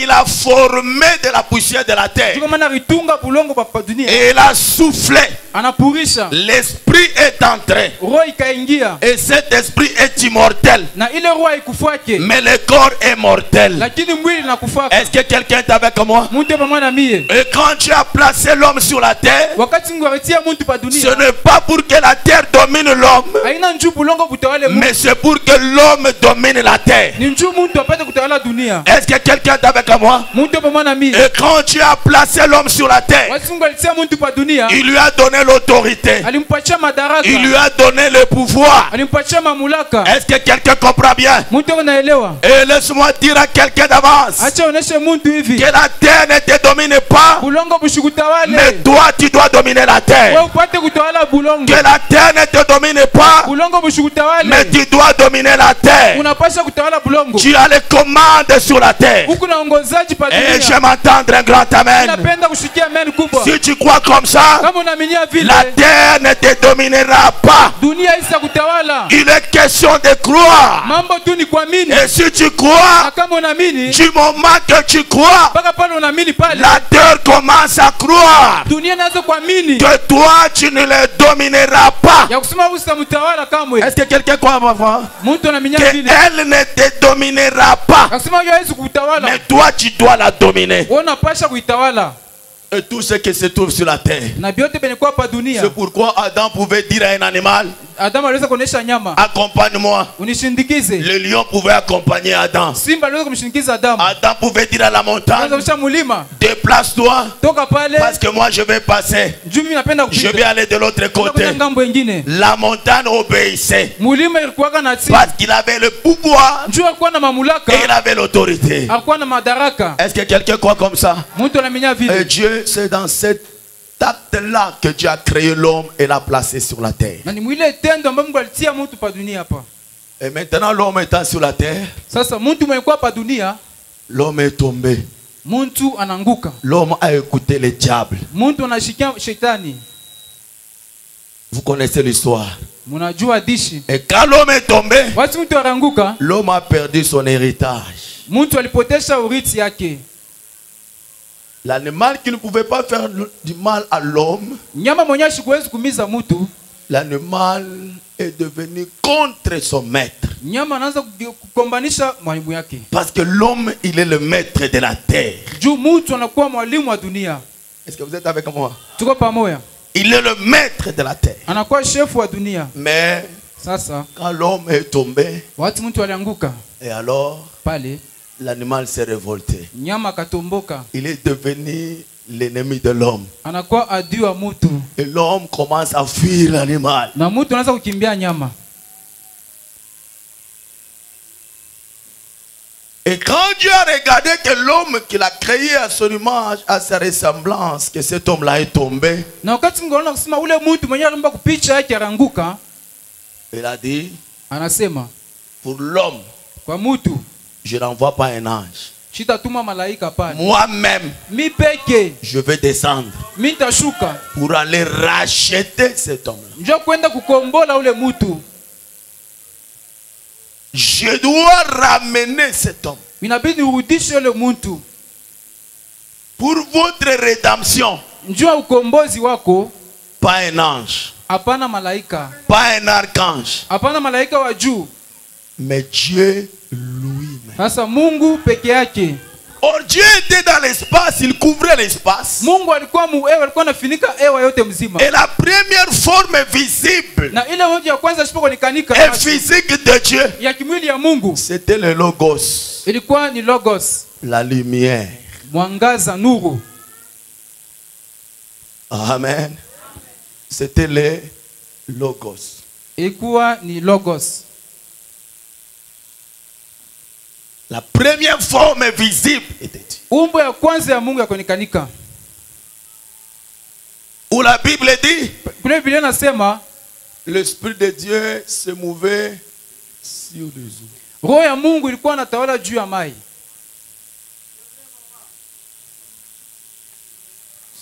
il a formé de la poussière de la terre. Et il a soufflé. L'esprit est entré. Et cet esprit est immortel. Mais le corps est mortel. Est-ce que quelqu'un est avec moi? Et quand tu as placé l'homme sur la terre, ce n'est pas pour que la terre domine l'homme, mais c'est pour que l'homme domine la terre. Est-ce que quelqu'un est avec moi? Et quand tu as placé l'homme sur la terre, il lui a donné l'autorité. Il lui a donné le pouvoir. Est-ce que quelqu'un comprend bien? Et laisse-moi dire à quelqu'un d'avance que la terre ne te domine pas, mais toi tu dois dominer la terre. Que la terre ne te domine pas, mais tu dois dominer la terre. Tu as les commandes sur la terre. Et je m'entendre un grand amen. Si tu crois comme ça, la terre ne te dominera pas. Il est question de croire. Et si tu crois, du moment que tu crois, la terre commence à croire que toi tu ne les domineras pas. Est-ce que quelqu'un croit qu'elle ne te dominera pas, mais toi tu dois la dominer? Et tout ce qui se trouve sur la terre. C'est pourquoi Adam pouvait dire à un animal, accompagne-moi. Le lion pouvait accompagner Adam. Adam pouvait dire à la montagne, déplace-toi, parce que moi je vais passer. Je vais aller de l'autre côté. La montagne obéissait, parce qu'il avait le pouvoir et il avait l'autorité. Est-ce que quelqu'un croit comme ça? Et Dieu, c'est dans cet acte-là que Dieu a créé l'homme et l'a placé sur la terre. Et maintenant, l'homme étant sur la terre, l'homme est tombé. L'homme a écouté le diable. Vous connaissez l'histoire. Et quand l'homme est tombé, l'homme a perdu son héritage. L'animal qui ne pouvait pas faire du mal à l'homme, l'animal est devenu contre son maître. Parce que l'homme, il est le maître de la terre. Est-ce que vous êtes avec moi? Il est le maître de la terre. Mais quand l'homme est tombé, et alors l'animal s'est révolté. Il est devenu l'ennemi de l'homme. Et l'homme commence à fuir l'animal. Et quand Dieu a regardé que l'homme qu'il a créé à son image, à sa ressemblance, que cet homme-là est tombé, il a dit, pour l'homme, je n'envoie pas un ange. Moi-même, je vais descendre pour aller racheter cet homme-là. Je dois ramener cet homme pour votre rédemption. Pas un ange, pas un archange, mais Dieu lui-même. Or Dieu était dans l'espace, il couvrait l'espace. Et la première forme visible et physique de Dieu, c'était le Logos, la lumière. Amen. C'était le Logos. La première forme visible était Dieu. Où la Bible dit, l'Esprit de Dieu se mouvait sur les eaux.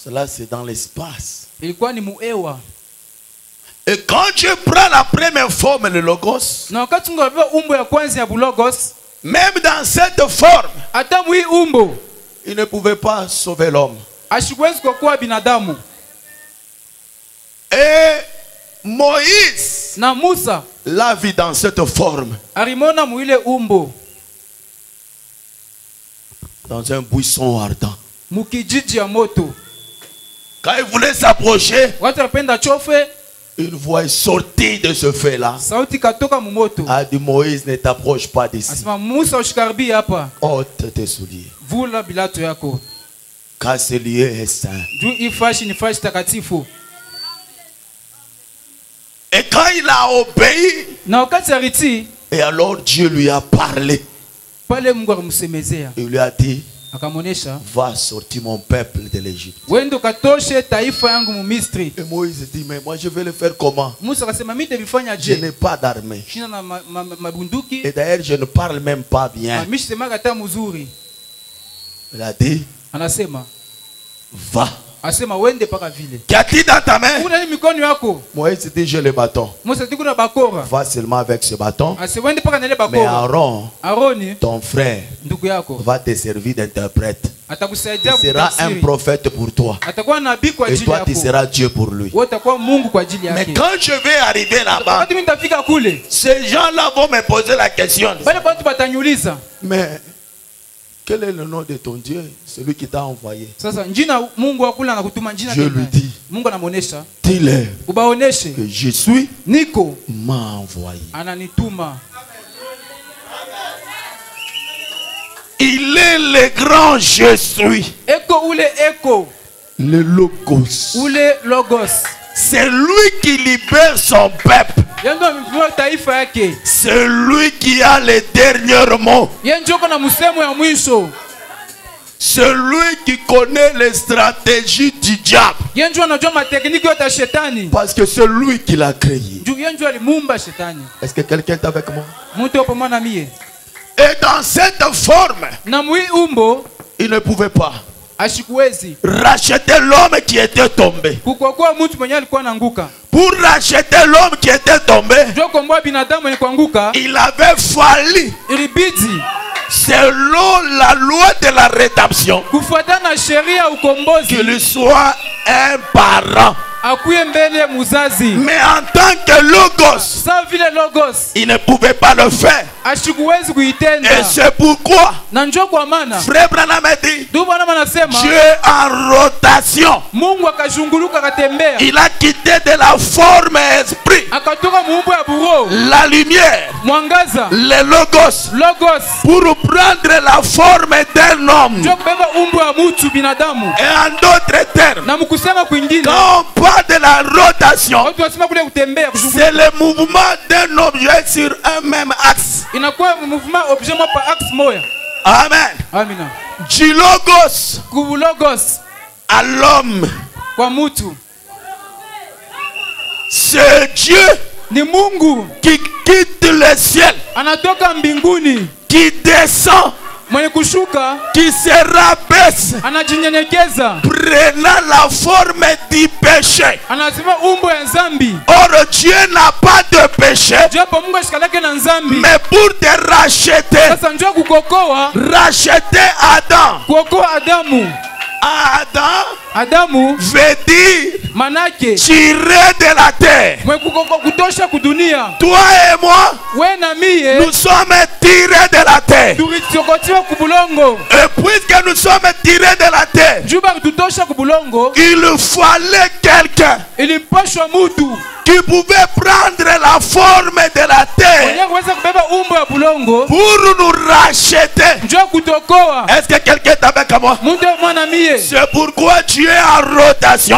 Cela c'est dans l'espace. Et quand Dieu prend la première forme, le Logos, même dans cette forme, il ne pouvait pas sauver l'homme. Et Moïse l'a vu dans cette forme. Dans un buisson ardent. Quand il voulait s'approcher, une voix est sortie de ce feu-là. A dit, Moïse, ne t'approche pas d'ici. Ôte tes souliers. Car ce lieu est saint. Et quand il a obéi, et alors Dieu lui a parlé. Il lui a dit, va sortir mon peuple de l'Égypte. Et Moïse dit, mais moi je vais le faire comment? Je n'ai pas d'armée. Et d'ailleurs je ne parle même pas bien. Il a dit, va. Qu'as-tu dans ta main? Moïse dit, j'ai le bâton. Va seulement avec ce bâton. Mais Aaron, ton frère, va te servir d'interprète. Il sera un prophète pour toi. Et toi, tu seras Dieu pour lui. Mais quand je vais arriver là-bas, ces gens-là vont me poser la question. Mais quel est le nom de ton Dieu, celui qui t'a envoyé? Je lui dis, dis-le que je suis, m'a envoyé. Il est le grand je suis. Le Logos. C'est lui qui libère son peuple. C'est lui qui a le dernier mot. C'est lui qui connaît les stratégies du diable. Parce que c'est lui qui l'a créé. Est-ce que quelqu'un est avec moi? Et dans cette forme, il ne pouvait pas racheter l'homme qui était tombé. Pour racheter l'homme qui était tombé, il avait fallu, selon la loi de la rédemption, qu'il soit un parent. Mais en tant que Logos, il ne pouvait pas le faire. Et c'est pourquoi Frère Branham a dit, Dieu en rotation. Il a quitté de la forme esprit la lumière, le Logos, pour prendre la forme d'un homme. Et en d'autres termes, quand on parle de la rotation, c'est le mouvement d'un objet sur un même axe. Amen. Du Logos à l'homme. C'est Dieu qui quitte le ciel, qui descend, qui se rabaisse, prenant la forme du péché. Or Dieu n'a pas de péché, mais pour te racheter, racheter Adam. Adam veut dire tirer de la terre. Toi et moi, nous sommes tirés de la terre. Et puisque nous sommes tirés de la terre, il fallait quelqu'un qui pouvait prendre la forme de la terre pour nous racheter. Est-ce que quelqu'un est avec moi? C'est pourquoi Dieu est en rotation,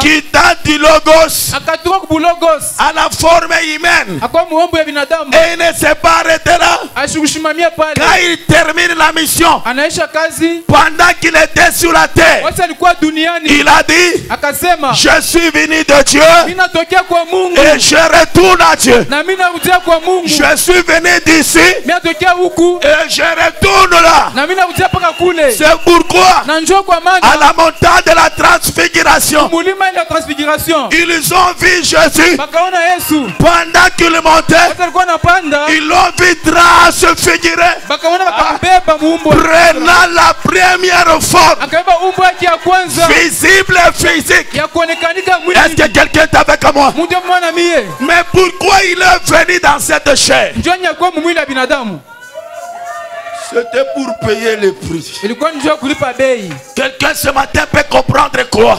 quittant du Logos à la forme humaine. Et il ne s'est pas arrêté là. Quand il termine la mission, pendant qu'il était sur la terre, il a dit, je suis venu de Dieu et je retourne à Dieu. Je suis venu d'ici et je retourne là. C'est pourquoi à la montagne de la transfiguration, ils ont vu Jésus. Pendant qu'il montait, ils l'ont vu transfiguré, prenant la première forme visible et physique. Est-ce que quelqu'un est avec moi? Mais pourquoi il est venu dans cette chair? C'était pour payer le prix. Quelqu'un ce matin peut comprendre quoi?